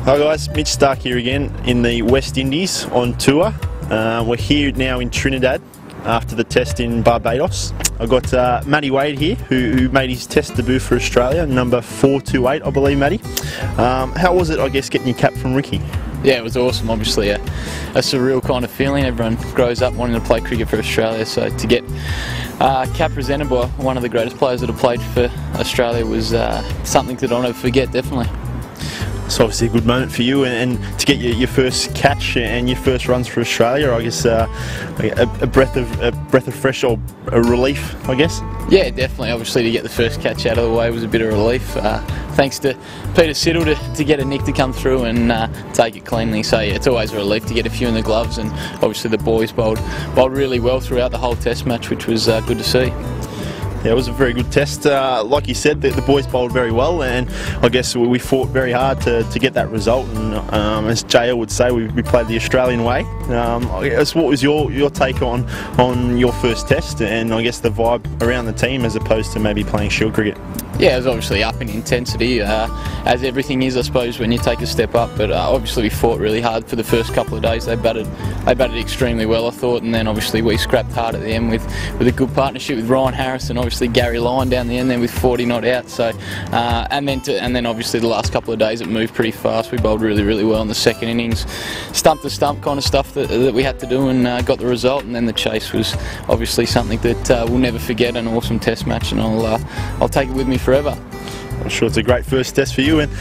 Hi guys, Mitch Starc here again in the West Indies on tour. We're here now in Trinidad after the test in Barbados. I've got Matty Wade here who made his test debut for Australia, number 428 I believe, Matty. How was it, I guess, getting your cap from Ricky? Yeah, it was awesome. Obviously a surreal kind of feeling. Everyone grows up wanting to play cricket for Australia, so to get cap presented by one of the greatest players that have played for Australia was something that I'll never forget, definitely. It's obviously a good moment for you, and to get your first catch and your first runs for Australia, I guess a breath of fresh, or a relief, I guess. Yeah, definitely. Obviously, to get the first catch out of the way was a bit of relief. Thanks to Peter Siddle to get a nick to come through and take it cleanly. So yeah, it's always a relief to get a few in the gloves, and obviously the boys bowled really well throughout the whole test match, which was good to see. Yeah, it was a very good test. Like you said, the boys bowled very well, and I guess we fought very hard to get that result. And as JL would say, we played the Australian way. I guess, what was your take on your first test, and I guess the vibe around the team as opposed to maybe playing shield cricket? Yeah, it was obviously up in intensity, as everything is, I suppose, when you take a step up. But obviously we fought really hard for the first couple of days. They batted extremely well, I thought, and then obviously we scrapped hard at the end with a good partnership with Ryan Harris and obviously Gary Lyon down the end then with 40 not out. So and then obviously the last couple of days it moved pretty fast. We bowled really well in the second innings, stump to stump kind of stuff that we had to do, and got the result. And then the chase was obviously something that we'll never forget, an awesome test match, and I'll take it with me forever. I'm sure it's a great first test for you, and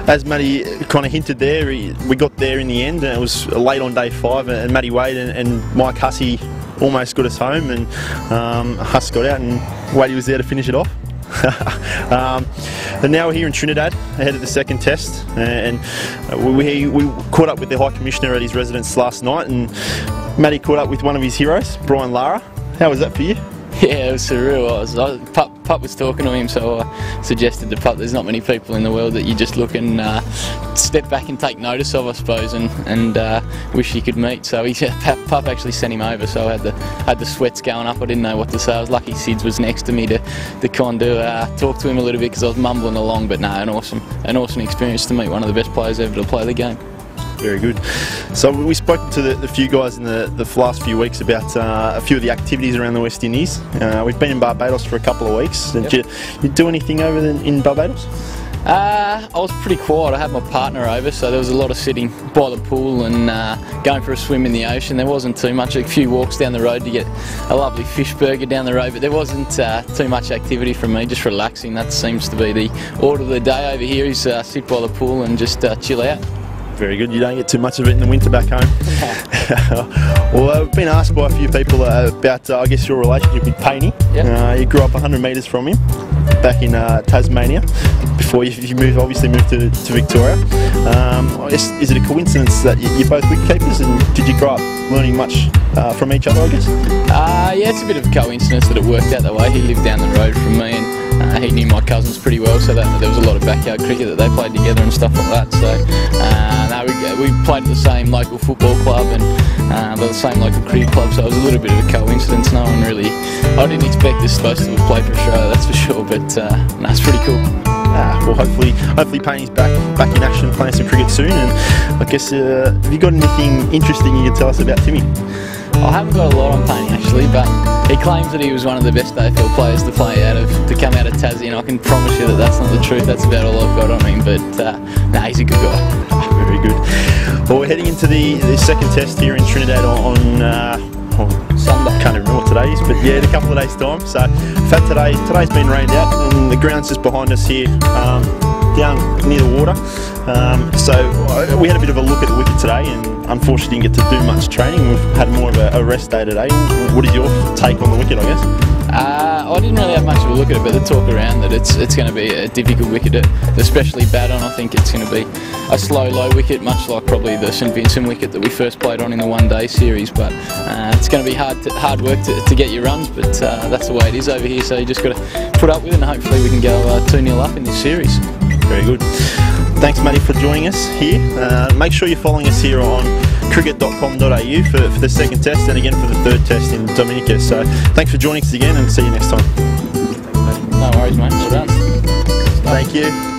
as Matty kind of hinted there, we got there in the end, and it was late on day 5, and Matty Wade and Mike Hussey almost got us home, and Huss got out and Wadey was there to finish it off. And now we're here in Trinidad ahead of the second test, and we caught up with the High Commissioner at his residence last night, and Matty caught up with one of his heroes, Brian Lara. How was that for you? Yeah, it was surreal. Pup was talking to him, so I suggested to Pup there's not many people in the world that you just look and step back and take notice of, I suppose, and wish you could meet. So Pup actually sent him over, so I had the sweats going up. I didn't know what to say. I was lucky Sids was next to me to kind of talk to him a little bit, because I was mumbling along. But no, an awesome experience to meet one of the best players ever to play the game. Very good. So we spoke to the few guys in the last few weeks about a few of the activities around the West Indies. We've been in Barbados for a couple of weeks. Yep. Did you do anything over in Barbados? I was pretty quiet. I had my partner over, so there was a lot of sitting by the pool and going for a swim in the ocean. There wasn't too much. A few walks down the road to get a lovely fish burger down the road, but there wasn't too much activity from me, just relaxing. That seems to be the order of the day over here, is sit by the pool and just chill out. Very good. You don't get too much of it in the winter back home. Well, I've been asked by a few people about, I guess, your relationship with Painey. Yep. You grew up 100 metres from him back in Tasmania before you obviously moved to Victoria. I guess, is it a coincidence that you're both wicketkeepers, and did you grow up learning much from each other, I guess? Yeah, it's a bit of a coincidence that it worked out that way. He lived down the road from me, and he knew my cousins pretty well, so that there was a lot of backyard cricket that they played together and stuff like that. So we played at the same local football club and the same local cricket club, so it was a little bit of a coincidence. No one really, I didn't expect this supposed to have played for Australia, that's for sure, but no, it's pretty cool. Well, hopefully Painey's back in action, playing some cricket soon. And I guess, have you got anything interesting you can tell us about Timmy? I haven't got a lot on Painey actually, but he claims that he was one of the best AFL players to come out of Tassie, and I can promise you that that's not the truth. That's about all I've got on him, but nah, he's a good guy. Very good. Well, we're heading into the second test here in Trinidad on Sunday. I can't even remember what today is, but yeah, in a couple of days' time. So, in fact, today's been rained out, and the ground's just behind us here, down near the water. So we had a bit of a look at the wicket today, and unfortunately didn't get to do much training. We've had more of a rest day today. What is your take on the wicket, I guess? I didn't really have much of a look at it, but the talk around that it's going to be a difficult wicket to especially bat on. I think it's going to be a slow, low wicket, much like probably the St Vincent wicket that we first played on in the one-day series. But it's going to be hard work to get your runs, but that's the way it is over here. So you just got to put up with it, and hopefully we can go 2-0 up in this series. Very good. Thanks, Matty, for joining us here. Make sure you're following us here on cricket.com.au for the second test, and again for the third test in Dominica. So thanks for joining us again, and see you next time. Thanks, mate. No worries, mate. Well done. Thank you.